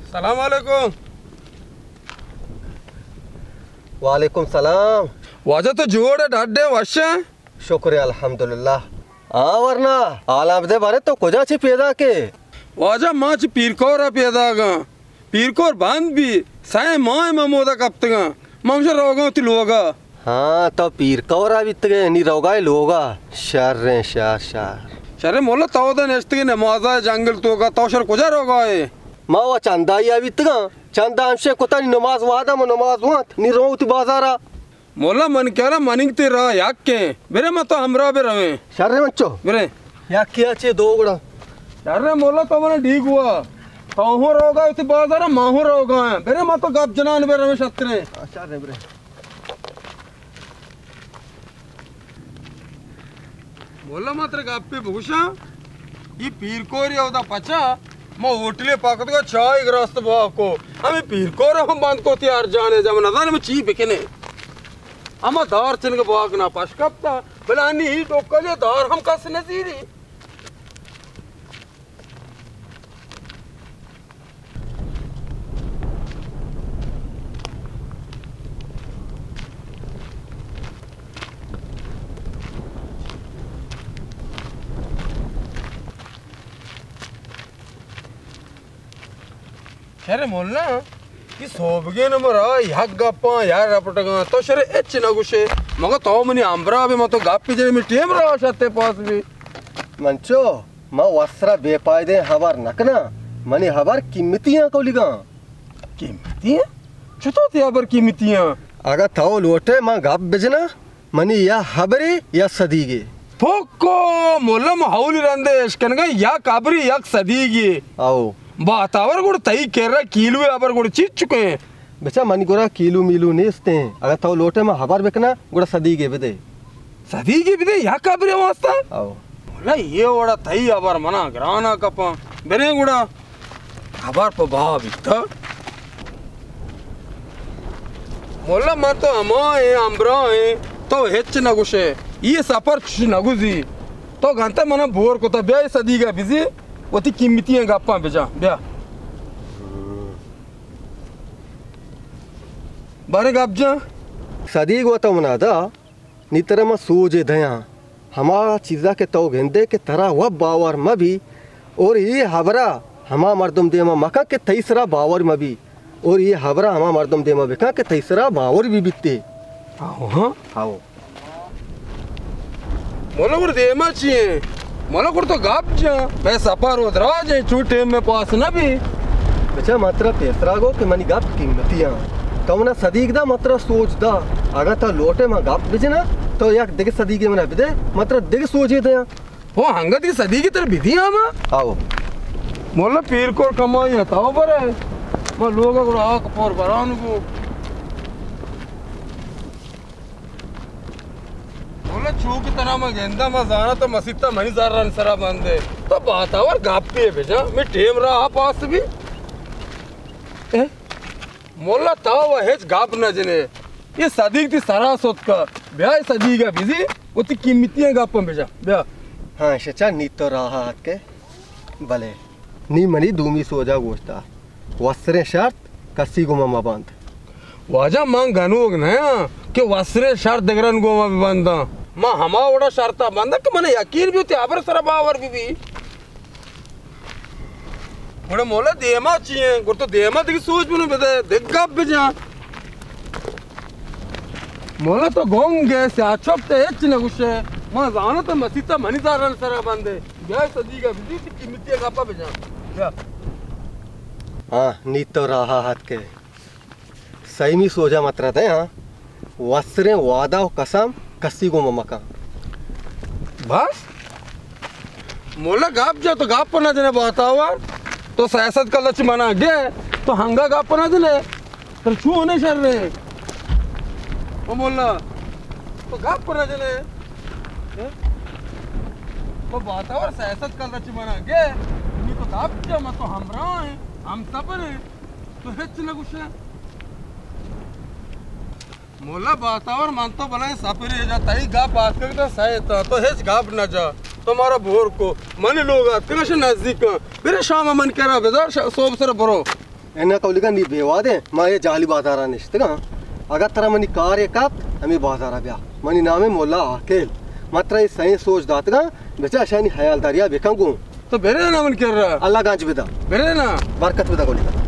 सलाम वालेकुम। वालेकुम सलाम। वाजा तो जोड़ है ढाडे वश्य शुक्रिया अल्हम्दुलिल्लाह। हाँ वरना आलामदे बारे तो कुजा ची पैदा के वाजा माच पीरकोर पैदा गा पीरकोर बांध भी साए माय ममोदा कप्तगा मंगशा रोगा तिलोगा। हाँ तो पीर कौरा बितगे नी रोगाए लोगा शर्रे शार शार शरे मोला तौदा नेस्तगे नमाजा जंगल तोगा तौशर कुजा रोगा है मावा चंदा या बितगा चंदा अंशे कोता नी नमाज वादा म नमाज वात नी रोउत बाजारा मोला मन केला मनिंग ते रहा याके बेरे मत हमरा बे रवे शर्रे मच्चो बेरे याके आचे दो गुड़ा शरे मोला तो मने ठीक हुआ तौहो रोगा उति बाजारा माहो रोगा है बेरे मत गप जनान बे रवे शत्रे शर्रे बेरे मोला मात्र गप्पे भूषा ये पीर कोरी होता पचा मैं होटले पाकत का चाय ग्रस्त बाको हमें पीर कोरे हम बांध को तैयार जाने जब नदान में ची बिकने अमा दार चन के बाग ना पशकपता बलानी ही टोकले दार हम कस नजीरी शरे मोलना ये सोबगे नमरा याक गप्पा यार रपटगा तो शरे एच नगुशे मग तो मनी आंब्रा बे मतो गप्पी जने मी टेम रहा शते पास भी मंचो मा वस्त्रा बेपायदे हवार नकना मनी हवार कीमतियां कोलिगा कीमतियां चुतो ते अबर कीमतियां अगर थाओ लोटे मा गप बेजना मनी या हबरे या सदीगे फोको मोलम हाउली रंदेश कनगा या काबरी यक सदीगे आओ बातावर गुड़ तई केरा कीलू अबर गुड़ चीज चुके बेचा मनी गोरा कीलू मीलू नेस्ते अगर थाओ लोटे मा हबार बेकना गुड़ा सदीगे बेदे या काबरी वास्ता आओ मोला ये ओड़ा तई अबर मना ग्राना कपा बेरे गुड़ा अबर प भाव इत्ता मोला मत अमा है आंब्रा है तो हेच नगुशे ये सफर नगुजी तो घंटा मना बोर को तो ब्याह सदीगा बिजी वती कीमतियां गप्पा बेजा ब्याह बारे गप जा सदीग वतो मनादा नितर म सूजे दया हमारा चीज़ा के तो गेंदे के तरह वह बावर मभी और ये हवरा हमा मर्दम देमा मका के तीसरा बावर मभी और ये हवरा हमा मर्दम देमा बेका के तीसरा बावर भी बिते आओ हां आओ मोला गुड़ देमा चाहिए मोला गुड़ तो गप जा मैं सफर उधरा जे छूटे में पास न भी बेचा मात्रा पेसरा गो के मनी गप कीमतियां कवना सदीक दा मात्रा सोच दा अगर तो लोटे में गप बिजना तो याक देख सदीके मना बिदे मात्रा देख सोचे दया हो हंगत की सदी की तरह बिधी आमा आओ मोला पीर को कमाई हताओ पर है मैं लोगों को आक पर बरान को मोला चू की तरह मैं गेंदा में जाना तो मसीता मनी जार रन सरा बंदे तो बातावर गापी है बेजा मैं टेम रहा पास भी मोला ताव हेज गाप न जने ये सदीक थी सरा सोत का ब्याह सदीगा बिजी उती कीमतियां गापम बेजा ब्याह हाँ शचा नी तो रहा हाथ के भले नी मनी दूमी सोजा गोश्ता वस्त्रे शर्त कसी गुमा मबंद वाजा मांग गनुग नया कि वस्त्रे शर्त दगरन गोमा भी बंदा मां हमा ओड़ा शर्ता बंदा कि मने यकीन भी होती आबर सरा बावर भी ओड़ा मोला देमा चाहिए गुर तो देमा दिख सोच बनो बेदे देख गप बेजा मोला तो गोंग गए से आछप ते एच न गुशे मां जानो तो मसीता मनी दारन सरा बंदे ब्याह सदी का बिजी की कीमती गप्पा बेजा क्या हाँ नी तो रहा हाथ के सही में सोजा मत रहते हाँ वस्त्रे वादा और कसम कसी को ममका बस मोला गाप जा तो गाप पना जने बतावा तो सियासत का लक्ष्य मना गए तो हंगा गाप पना जने तो छू होने शर रे ओ मोला तो गाप पना जने तो बतावा सियासत का लक्ष्य मना गए नहीं तो गाप जा मैं तो हमरा है हम सब ने तो हेच ना कुछ मोला बातावर मानतो बनाए सापरी जाता ही गा बात करता सायता तो हेच गाप ना जा तुम्हारा भोर को मन लोग आते कशे नजदीक फिर शाम मन करा बेजार सोब सर बरो एना कौलिका नी बेवादे मा ये जाली बाजारा निश्तगा अगर तरा मनी कार्य काप हमें बाजारा ब्या मनी नामे मोला आकेल मात्र ये सही सोच दातगा बेचा शानी हयालदारिया बेकंगू तो बेरे ना मन कर रहा अल्लाह गांच बेदा बेरे ना बरकत बेदा कौलिका